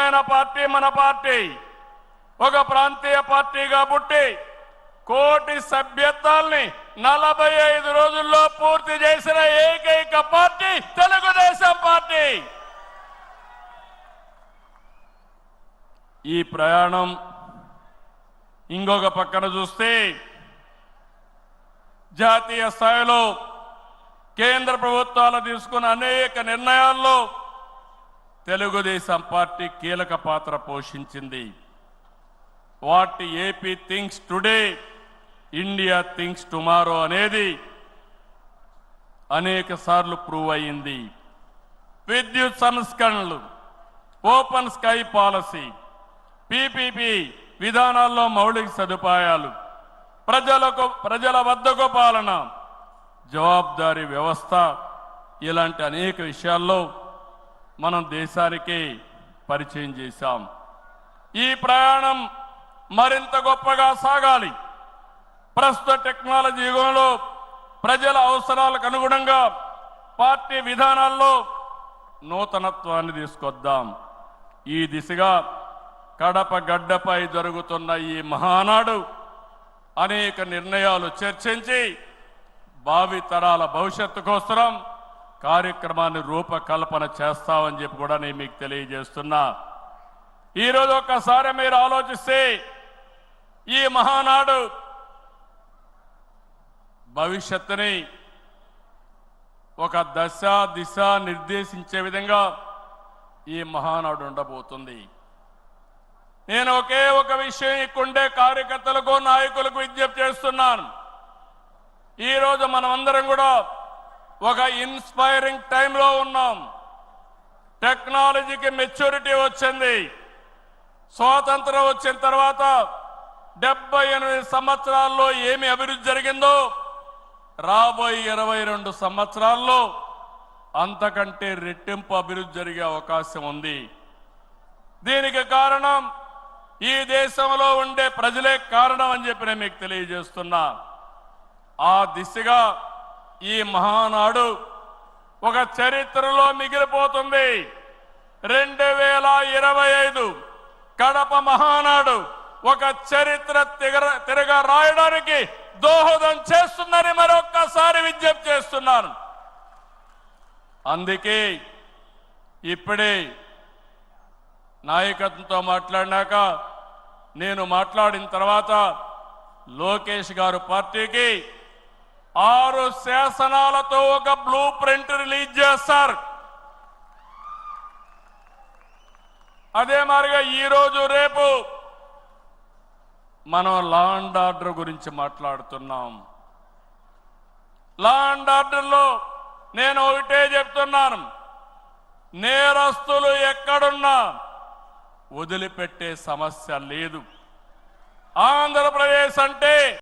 బలమైన పార్టీ మన పార్టీ. ఒక ప్రాంతీయ పార్టీగా పుట్టి కోటి సభ్యత్వాల్ని 45 రోజుల్లో పూర్తి చేసిన ఏకైక పార్టీ తెలుగుదేశం పార్టీ. ఈ ప్రయాణం ఇంకొక పక్కన చూస్తే జాతీయ స్థాయిలో కేంద్ర ప్రభుత్వాలు తీసుకున్న అనేక నిర్ణయాల్లో తెలుగుదేశం పార్టీ కీలక పాత్ర పోషించింది. What AP thinks today, India thinks tomorrow అనేది అనేక సార్లు ప్రూవ్ అయింది. విద్యుత్ సంస్కరణలు, ఓపెన్ స్కై పాలసీ, పీపీపీ విధానాల్లో మౌలిక సదుపాయాలు, ప్రజల వద్దకు పాలన, జవాబుదారీ వ్యవస్థ, ఇలాంటి అనేక విషయాల్లో మనం దేశానికి పరిచయం చేశాం. ఈ ప్రయాణం మరింత గొప్పగా సాగాలి. ప్రస్తుత టెక్నాలజీ యుగంలో ప్రజల అవసరాలకు అనుగుణంగా పార్టీ విధానాల్లో నూతనత్వాన్ని తీసుకొద్దాం. ఈ దిశగా కడప గడ్డపై జరుగుతున్న ఈ మహానాడు అనేక నిర్ణయాలు చర్చించి భావితరాల భవిష్యత్తు కోసం కార్యక్రమాన్ని రూపకల్పన చేస్తామని చెప్పి కూడా నేను మీకు తెలియజేస్తున్నా. ఈరోజు ఒక్కసారి మీరు ఆలోచిస్తే ఈ మహానాడు భవిష్యత్తుని ఒక దశ దిశ నిర్దేశించే విధంగా ఈ మహానాడు ఉండబోతుంది. నేను ఒకే ఒక విషయం ఇక్కడుండే కార్యకర్తలకు, నాయకులకు విజ్ఞప్తి చేస్తున్నాను. ఈరోజు మనమందరం కూడా ఒక ఇన్స్పైరింగ్ టైంలో ఉన్నాం. టెక్నాలజీకి మెచ్యూరిటీ వచ్చింది. స్వాతంత్రం వచ్చిన తర్వాత 78 సంవత్సరాల్లో ఏమి అభివృద్ధి జరిగిందో రాబోయే 22 సంవత్సరాల్లో అంతకంటే రెట్టింపు అభివృద్ధి జరిగే అవకాశం ఉంది. దీనికి కారణం ఈ దేశంలో ఉండే ప్రజలే కారణం అని చెప్పి నేను మీకు తెలియజేస్తున్నా. ఆ దిశగా ఈ మహానాడు ఒక చరిత్రలో మిగిలిపోతుంది. 2025 కడప మహానాడు ఒక చరిత్ర తిరగ రాయడానికి దోహదం చేస్తుందని మరొక్కసారి విజ్ఞప్తి చేస్తున్నాను. అందుకే ఇప్పుడే నాయకత్వంతో మాట్లాడినాక నేను మాట్లాడిన తర్వాత లోకేష్ గారు పార్టీకి 6 శాసనాలతో ఒక బ్లూ ప్రింట్ రిలీజ్ చేస్తారు. అదే మాదిరిగా ఈరోజు రేపు మనం లా అండ్ ఆర్డర్ గురించి మాట్లాడుతున్నాం. లా అండ్ ఆర్డర్లో నేను ఒకటే చెప్తున్నాను, నేరస్తులు ఎక్కడున్నా వదిలిపెట్టే సమస్య లేదు. ఆంధ్రప్రదేశ్ అంటే